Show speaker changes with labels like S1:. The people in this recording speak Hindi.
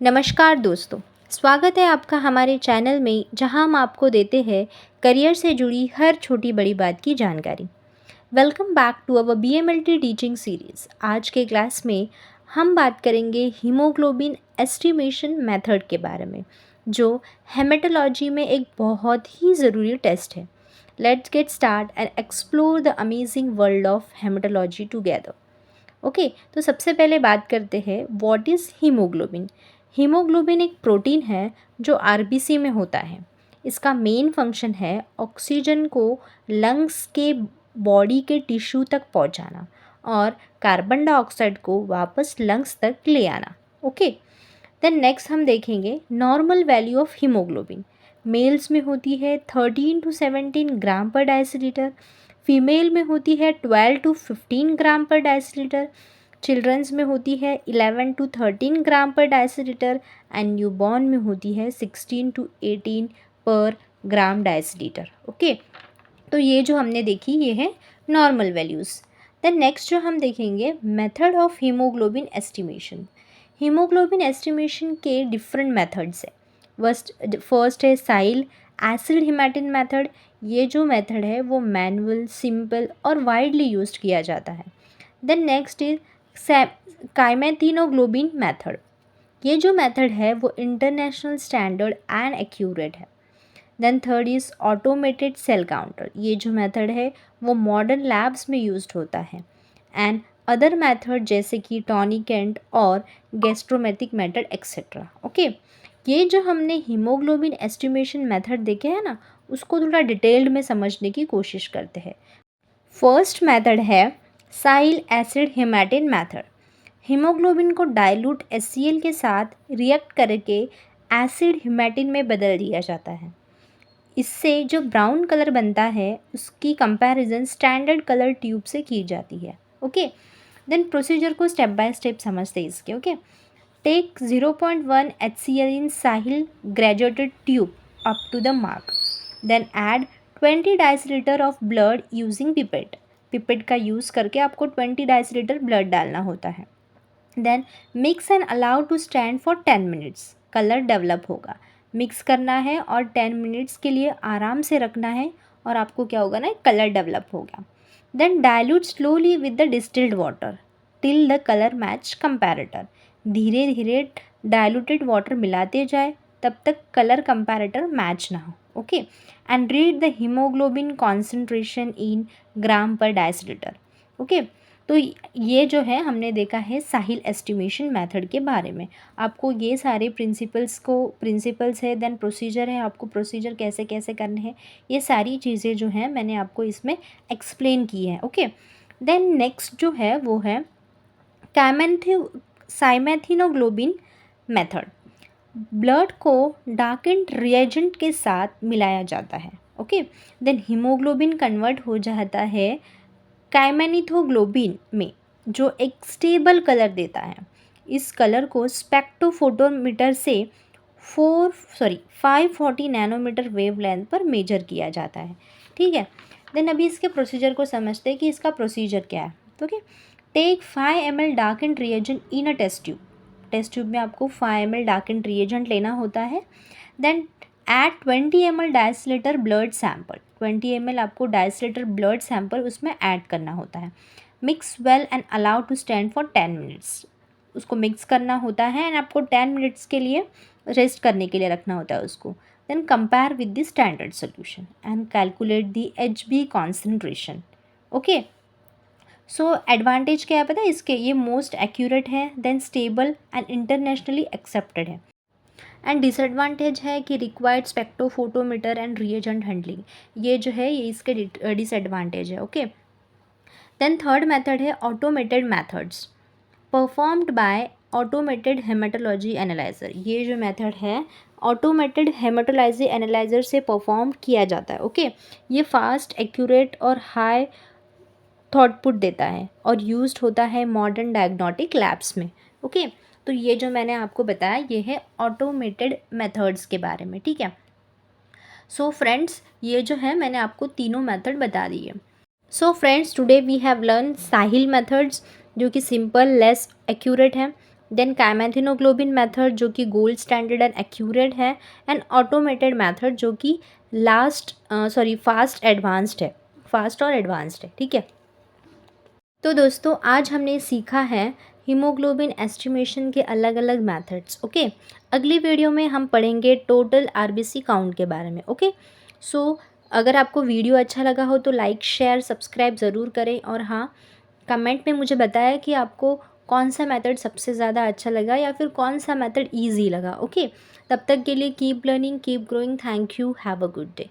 S1: नमस्कार दोस्तों, स्वागत है आपका हमारे चैनल में जहां हम आपको देते हैं करियर से जुड़ी हर छोटी बड़ी बात की जानकारी। Welcome back to our BMLT teaching series. आज के क्लास में हम बात करेंगे हीमोग्लोबिन एस्टिमेशन मेथड के बारे में, जो हेमेटोलॉजी में एक बहुत ही ज़रूरी टेस्ट है। Let's get start and explore the amazing world of haematology together. Okay, तो सबसे पहले बात करते हैं व्हाट इज़ हीमोग्लोबिन। हीमोग्लोबिन एक प्रोटीन है जो आरबीसी में होता है। इसका मेन फंक्शन है ऑक्सीजन को लंग्स के बॉडी के टिश्यू तक पहुंचाना और कार्बन डाइऑक्साइड को वापस लंग्स तक ले आना। ओके, देन नेक्स्ट हम देखेंगे normal value of haemoglobin. Males में होती है 13 to 17 ग्राम पर डाइसिलीटर, फीमेल में होती है 12 to 15 ग्राम पर डाइसिलीटर, चिल्ड्रंस में होती है 11 to 13 gram per डाइसिलीटर and newborn में होती है 16 to 18 पर ग्राम डाइसिलीटर। ओके, तो ये जो हमने देखी ये है नॉर्मल वैल्यूज़। देन नेक्स्ट जो हम देखेंगे method of haemoglobin estimation. Haemoglobin estimation के डिफरेंट मेथड्स है। फर्स्ट है साइल एसिड हिमैटिन मेथड। ये जो मेथड है वो मैनुअल, सिंपल और वाइडली यूज्ड किया जाता है। Then next is cyanmethemoglobin method. ये जो मेथड है वो इंटरनेशनल स्टैंडर्ड एंड एक्यूरेट है। Then third is automated cell counter. ये जो मेथड है वो मॉडर्न लैब्स में यूज्ड होता है। एंड अदर मेथड जैसे कि टॉनिकेंट और गैस्ट्रोमेटिक मेथड एक्सेट्रा। ओके, ये जो हमने हीमोग्लोबिन एस्टिमेशन मेथड देखे हैं ना, उसको थोड़ा डिटेल्ड में समझने की कोशिश करते हैं। फर्स्ट मेथड है साइल एसिड हिमैटिन मेथड। हीमोग्लोबिन को डाइल्यूट HCl के साथ रिएक्ट करके एसिड हिमैटिन में बदल दिया जाता है। इससे जो ब्राउन कलर बनता है उसकी कंपैरिजन स्टैंडर्ड कलर ट्यूब से की जाती है। ओके, देन प्रोसीजर को स्टेप बाय स्टेप समझते हैं इसके। Okay, take 0.1 HCl in Sahli graduated tube up to the mark, then add 20 decilitre of blood using pipette. Pipette का यूज़ करके आपको 20 डाइसिलीटर ब्लड डालना होता है। Then mix and allow to stand for 10 minutes. Colour develop होगा, मिक्स करना है और 10 मिनट्स के लिए आराम से रखना है और आपको क्या होगा ना, कलर डेवलप होगा। Then dilute slowly with the distilled water till the colour match comparator. धीरे धीरे डाइल्यूटेड वाटर मिलाते जाए तब तक कलर कंपैरेटर मैच ना हो। Okay, and read the haemoglobin concentration in gram per decilitre. Okay, तो ये जो है हमने देखा है साहिल एस्टिमेशन मेथड के बारे में। आपको ये सारे प्रिंसिपल्स है, देन प्रोसीजर है, आपको प्रोसीजर कैसे कैसे करने हैं, ये सारी चीज़ें जो हैं मैंने आपको इसमें एक्सप्लेन की है। ओके, देन नेक्स्ट जो है वो है साइमेथिनोग्लोबिन मेथड। ब्लड को डार्केंड रिएजेंट के साथ मिलाया जाता है। ओके, देन हीमोग्लोबिन कन्वर्ट हो जाता है काइमेनिथोग्लोबिन में, जो एक स्टेबल कलर देता है। इस कलर को स्पेक्ट्रोफोटोमीटर से 540 नैनोमीटर वेवलेंथ पर मेजर किया जाता है। ठीक है, देन अभी इसके प्रोसीजर को समझते हैं कि इसका प्रोसीजर क्या है। तो okay, take 5 ml dark and reagent in a test tube. Test tube में आपको 5 ml डार्क एंड रिएजेंट लेना होता है। Then add 20 ml decilitre blood sample. 20 ml आपको डाइसिलीटर ब्लड सैंपल उसमें ऐड करना होता है। Mix well and allow to stand for 10 minutes. उसको मिक्स करना होता है एंड आपको 10 मिनट्स के लिए रेस्ट करने के लिए रखना होता है उसको। Then compare with the standard solution and calculate the HB concentration. Okay, so advantage क्या है पता है इसके, ये मोस्ट एक्यूरेट है, then stable and internationally accepted है। एंड डिसएडवांटेज है कि required spectrophotometer and reagent handling, ये जो है ये इसके डिसएडवांटेज है। ओके, देन थर्ड मेथड है automated methods performed by automated haematology analyser. ये जो मेथड है ऑटोमेटेड हेमेटोलॉजी एनालाइजर से परफॉर्म किया जाता है। ओके, ये फास्ट, एक्यूरेट और हाई थॉटपुट देता है और यूज्ड होता है मॉडर्न डायग्नोस्टिक लैब्स में। ओके, तो ये जो मैंने आपको बताया ये है ऑटोमेटेड मेथड्स के बारे में। ठीक है, सो फ्रेंड्स ये जो है मैंने आपको तीनों मेथड बता दी है। So friends today we have learn Sahli methods जो कि सिंपल, लेस एक्यूरेट है, देन कैमेथिनोग्लोबिन मेथड जो कि गोल्ड स्टैंडर्ड एंड एक्यूरेट है, एंड ऑटोमेटेड मेथड जो कि फास्ट और एडवांस्ड है, ठीक है। तो दोस्तों आज हमने सीखा है हीमोग्लोबिन एस्टिमेशन के अलग अलग मेथड्स, ओके। अगली वीडियो में हम पढ़ेंगे टोटल आरबीसी काउंट के बारे में, ओके। सो अगर आपको वीडियो अच्छा लगा हो तो लाइक शेयर सब्सक्राइब ज़रूर करें, और हाँ, कमेंट में मुझे बताया कि आपको कौन सा मेथड सबसे ज़्यादा अच्छा लगा या फिर कौन सा मेथड ईजी लगा, ओके। तब तक के लिए keep learning, keep growing, thank you, have a good day.